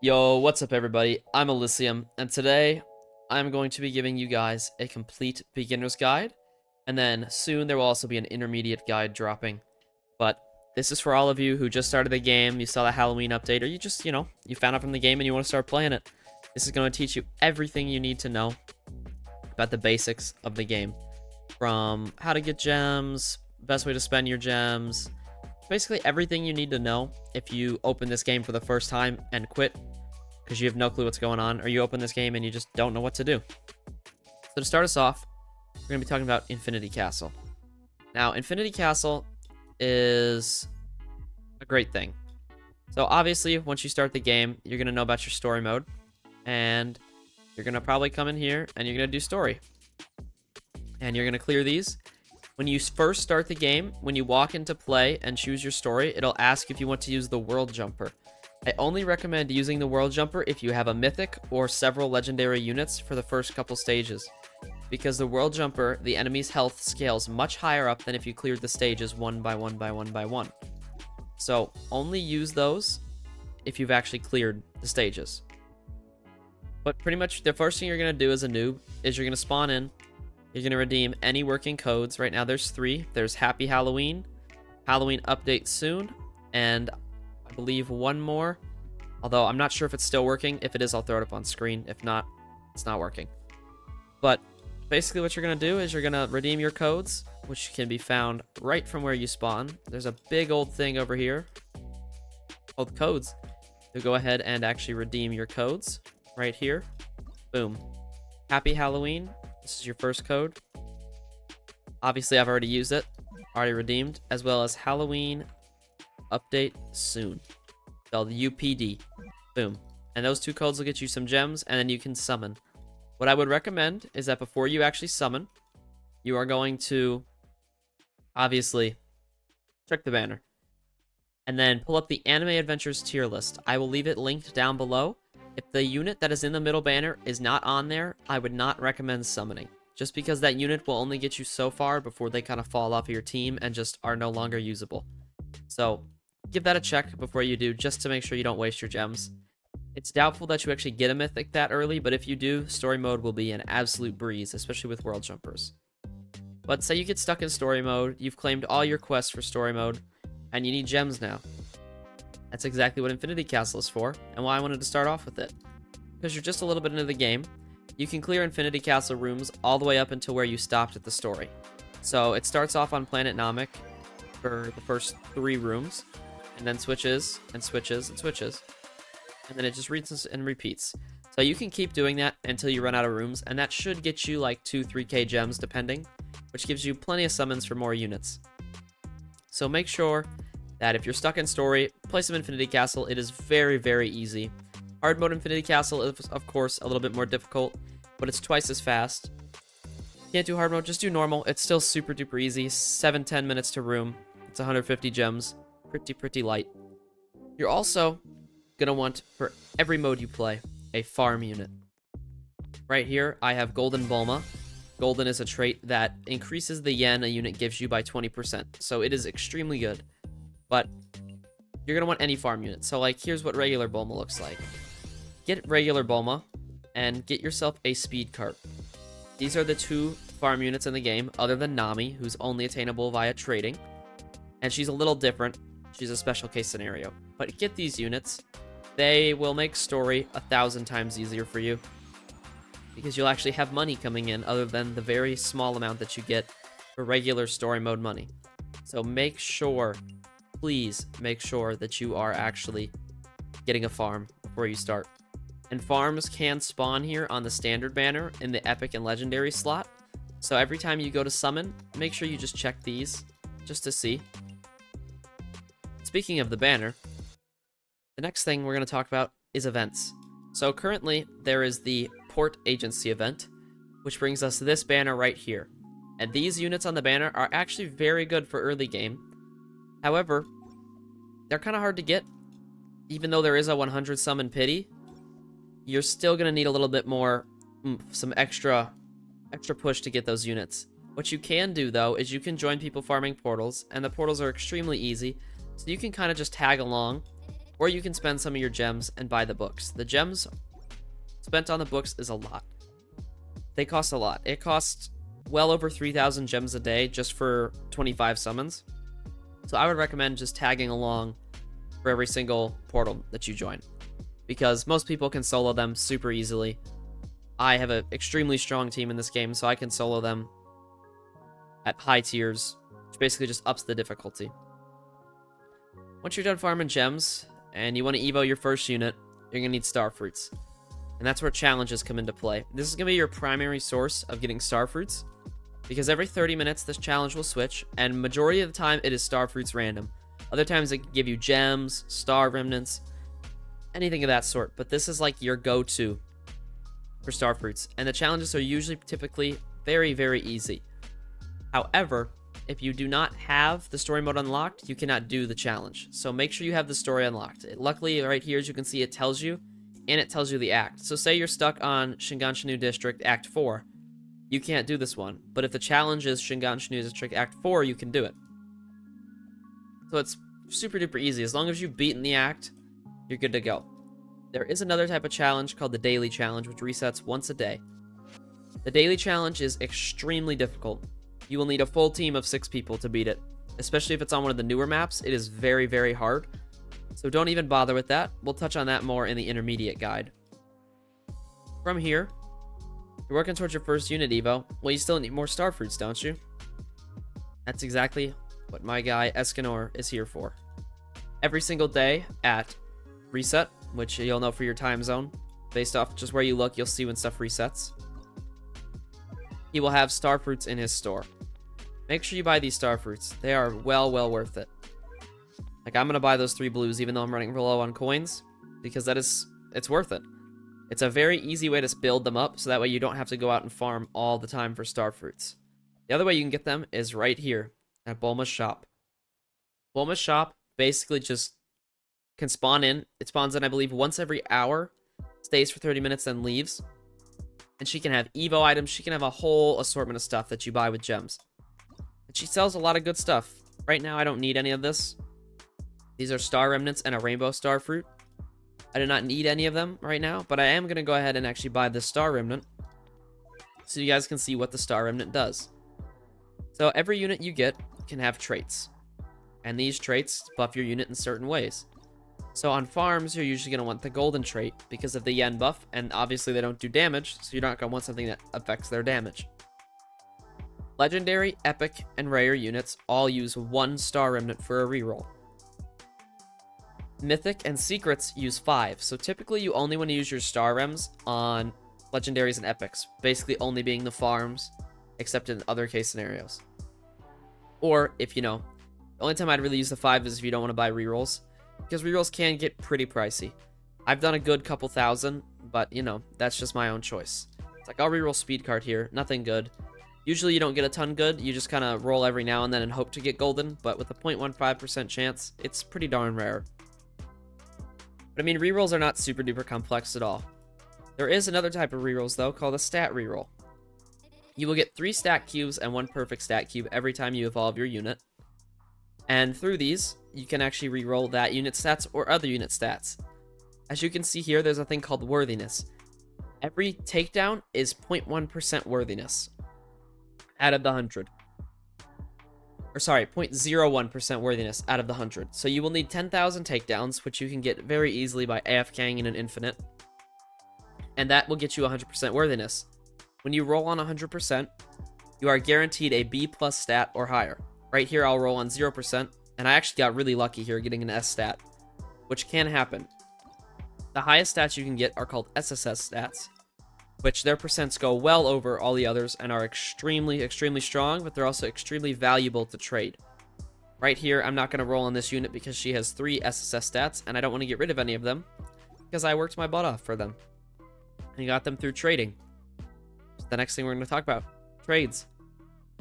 Yo, what's up everybody? I'm Elysium, and today I'm going to be giving you guys a complete beginner's guide, and then soon there will also be an intermediate guide dropping. But this is for all of you who just started the game, you saw the Halloween update, or you just, you found out from the game and you want to start playing it. This is going to teach you everything you need to know about the basics of the game. From how to get gems, best way to spend your gems, basically everything you need to know if you open this game for the first time and quit because you have no clue what's going on, or you open this game and you just don't know what to do. So to start us off, we're going to be talking about Infinity Castle. Now, Infinity Castle is a great thing. So obviously, once you start the game, you're going to know about your story mode, and you're going to probably come in here and you're going to do story. And you're going to clear these. When you first start the game, when you walk into play and choose your story, it'll ask if you want to use the world jumper. I only recommend using the world jumper if you have a mythic or several legendary units for the first couple stages. Because the world jumper, the enemy's health scales much higher up than if you cleared the stages one by one by one by one. So only use those if you've actually cleared the stages. But pretty much the first thing you're going to do as a noob is you're going to spawn in. You're going to redeem any working codes. Right now there's 3. There's Happy Halloween, Halloween Update Soon, and I believe one more. Although I'm not sure if it's still working. If it is, I'll throw it up on screen. If not, it's not working. But basically what you're going to do is you're going to redeem your codes, which can be found right from where you spawn. There's a big old thing over here called codes. You'll go ahead and actually redeem your codes right here. Boom. Happy Halloween. This is your first code. Obviously, I've already used it. Already redeemed. As well as Halloween Update Soon. Spelled UPD. Boom. And those 2 codes will get you some gems, and then you can summon. What I would recommend is that before you actually summon, you are going to, obviously, check the banner. And then pull up the Anime Adventures tier list. I will leave it linked down below. If the unit that is in the middle banner is not on there, I would not recommend summoning. Just because that unit will only get you so far before they kind of fall off of your team and just are no longer usable. So, give that a check before you do, just to make sure you don't waste your gems. It's doubtful that you actually get a mythic that early, but if you do, story mode will be an absolute breeze, especially with world jumpers. But say you get stuck in story mode, you've claimed all your quests for story mode, and you need gems now. That's exactly what Infinity Castle is for, and why I wanted to start off with it. Because you're just a little bit into the game, you can clear Infinity Castle rooms all the way up until where you stopped at the story. So it starts off on Planet Namek for the first 3 rooms, and then switches, and switches, and switches. And then it just reads and repeats. So you can keep doing that until you run out of rooms, and that should get you like 2-3k gems depending, which gives you plenty of summons for more units. So make sure that if you're stuck in story, play some Infinity Castle. It is very, very easy. Hard mode Infinity Castle is, of course, a little bit more difficult, but it's twice as fast. Can't do hard mode, just do normal. It's still super duper easy. 7-10 minutes to room. It's 150 gems. Pretty light. You're also gonna want, for every mode you play, a farm unit. Right here, I have Golden Bulma. Golden is a trait that increases the yen a unit gives you by 20%, so it is extremely good. But you're going to want any farm unit. So, like, here's what regular Bulma looks like. Get regular Bulma and get yourself a speed cart. These are the 2 farm units in the game, other than Nami, who's only attainable via trading. And she's a little different. She's a special case scenario. But get these units. They will make story 1,000 times easier for you. Because you'll actually have money coming in, other than the very small amount that you get for regular story mode money. So make sure, please make sure that you are actually getting a farm before you start. And farms can spawn here on the standard banner in the epic and legendary slot. So every time you go to summon, make sure you just check these just to see. Speaking of the banner, the next thing we're going to talk about is events. So currently there is the Port Agency event, which brings us this banner right here. And these units on the banner are actually very good for early game. However, they're kind of hard to get. Even though there is a 100 summon pity, you're still going to need a little bit more oomph, some extra push to get those units. What you can do, though, is you can join people farming portals, and the portals are extremely easy, so you can kind of just tag along or you can spend some of your gems and buy the books. The gems spent on the books is a lot. They cost a lot. It costs well over 3,000 gems a day just for 25 summons. So I would recommend just tagging along for every single portal that you join, because most people can solo them super easily. I have an extremely strong team in this game, so I can solo them at high tiers, which basically just ups the difficulty. Once you're done farming gems and you want to evo your first unit, you're going to need star fruits. And that's where challenges come into play. This is going to be your primary source of getting star fruits, because every 30 minutes this challenge will switch, and majority of the time it is star fruits random. Other times it can give you gems, star remnants, anything of that sort, but this is like your go-to for star fruits, and the challenges are usually typically very, very easy. However, if you do not have the story mode unlocked, you cannot do the challenge, so make sure you have the story unlocked. Luckily, right here, as you can see, it tells you, and it tells you the act. So say you're stuck on Shinganshinu District Act 4, you can't do this one, but if the challenge is Shinganshinu District Act 4, you can do it. So it's super duper easy. As long as you've beaten the act, you're good to go. There is another type of challenge called the daily challenge, which resets once a day. The daily challenge is extremely difficult. You will need a full team of 6 people to beat it. Especially if it's on one of the newer maps, it is very, very hard. So don't even bother with that. We'll touch on that more in the intermediate guide. From here, you're working towards your first unit evo. Well, you still need more star fruits, don't you? That's exactly what my guy Escanor is here for. Every single day at reset, which you'll know for your time zone, based off just where you look, you'll see when stuff resets. He will have star fruits in his store. Make sure you buy these star fruits. They are well worth it. Like, I'm gonna buy those 3 blues even though I'm running low on coins, because it's worth it. It's a very easy way to build them up, so that way you don't have to go out and farm all the time for star fruits. The other way you can get them is right here at Bulma's shop. Bulma's shop basically just can spawn in. It spawns in, I believe, once every hour, stays for 30 minutes, then leaves. And she can have Evo items. She can have a whole assortment of stuff that you buy with gems. And she sells a lot of good stuff. Right now, I don't need any of this. These are star remnants and a rainbow star fruit. I do not need any of them right now, but I am going to go ahead and actually buy the star remnant so you guys can see what the star remnant does. So every unit you get can have traits, and these traits buff your unit in certain ways. So on farms, you're usually going to want the golden trait because of the yen buff, and obviously they don't do damage, so you're not going to want something that affects their damage. Legendary, epic, and rare units all use 1 star remnant for a reroll. Mythic and secrets use 5, so typically you only want to use your star rems on legendaries and epics, basically only being the farms, except in other case scenarios. Or if the only time I'd really use the 5 is if you don't want to buy rerolls, because rerolls can get pretty pricey. I've done a good couple thousand, but that's just my own choice. It's like, I'll reroll speed card here, nothing good. Usually you don't get a ton good, you just kind of roll every now and then and hope to get golden, but with a 0.15% chance, it's pretty darn rare. But I mean, rerolls are not super duper complex at all. There is another type of rerolls though, called a stat reroll. You will get 3 stat cubes and 1 perfect stat cube every time you evolve your unit. And through these, you can actually reroll that unit stats or other unit stats. As you can see here, there's a thing called worthiness. Every takedown is 0.1% worthiness out of the 100. Or sorry, 0.01% worthiness out of the 100. So you will need 10,000 takedowns, which you can get very easily by AFKing in an infinite. And that will get you 100% worthiness. When you roll on 100%, you are guaranteed a B+ stat or higher. Right here, I'll roll on 0%, and I actually got really lucky here getting an S stat, which can happen. The highest stats you can get are called SSS stats, which their percents go well over all the others and are extremely, extremely strong, but they're also extremely valuable to trade. Right here, I'm not going to roll on this unit because she has 3 SSS stats, and I don't want to get rid of any of them because I worked my butt off for them. And got them through trading. So the next thing we're going to talk about, trades.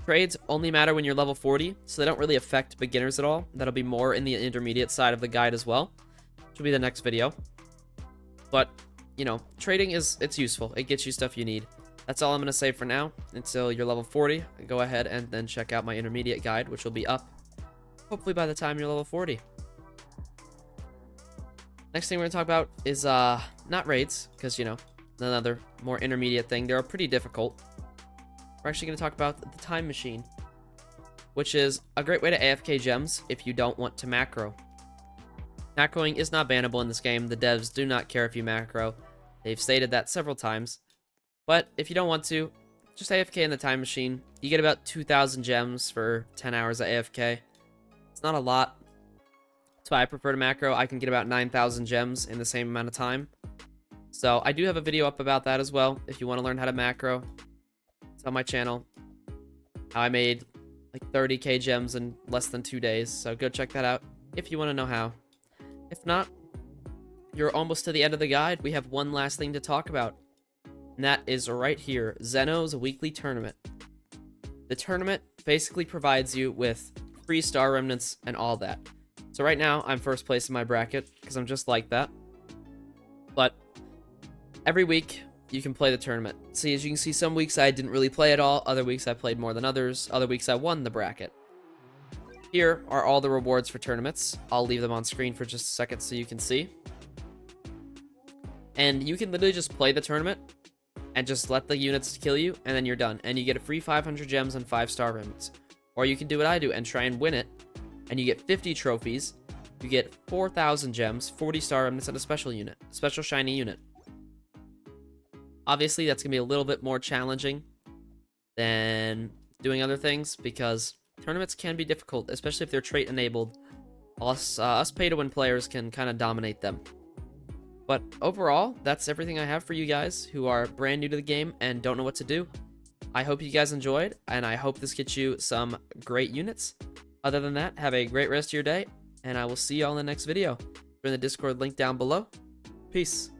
Trades only matter when you're level 40, so they don't really affect beginners at all. That'll be more in the intermediate side of the guide as well, which will be the next video. But, trading it's useful. It gets you stuff you need. That's all I'm going to say for now until you're level 40. Go ahead and then check out my intermediate guide, which will be up hopefully by the time you're level 40. Next thing we're going to talk about is not raids, because, you know, another more intermediate thing. They're pretty difficult. We're actually going to talk about the time machine, which is a great way to AFK gems if you don't want to macro. Macroing is not bannable in this game. The devs do not care if you macro. They've stated that several times. But if you don't want to, just AFK in the time machine. You get about 2,000 gems for 10 hours of AFK. It's not a lot. That's why I prefer to macro. I can get about 9,000 gems in the same amount of time. So I do have a video up about that as well. If you want to learn how to macro, it's on my channel. How I made like 30k gems in less than 2 days. So go check that out if you want to know how. If not, you're almost to the end of the guide. We have one last thing to talk about. And that is right here, Zeno's weekly tournament. The tournament basically provides you with free star remnants and all that. So right now, I'm first place in my bracket because I'm just like that. But every week, you can play the tournament. See, as you can see, some weeks I didn't really play at all. Other weeks I played more than others. Other weeks I won the bracket. Here are all the rewards for tournaments. I'll leave them on screen for just a second so you can see. And you can literally just play the tournament and just let the units kill you, and then you're done. And you get a free 500 gems and 5-star remnants. Or you can do what I do and try and win it, and you get 50 trophies. You get 4,000 gems, 40-star remnants, and a special unit, special shiny unit. Obviously, that's going to be a little bit more challenging than doing other things, because tournaments can be difficult, especially if they're trait enabled. Us pay-to-win players can kind of dominate them. But overall, that's everything I have for you guys who are brand new to the game and don't know what to do. I hope you guys enjoyed, and I hope this gets you some great units. Other than that, have a great rest of your day, and I will see you all in the next video. Join the Discord link down below. Peace.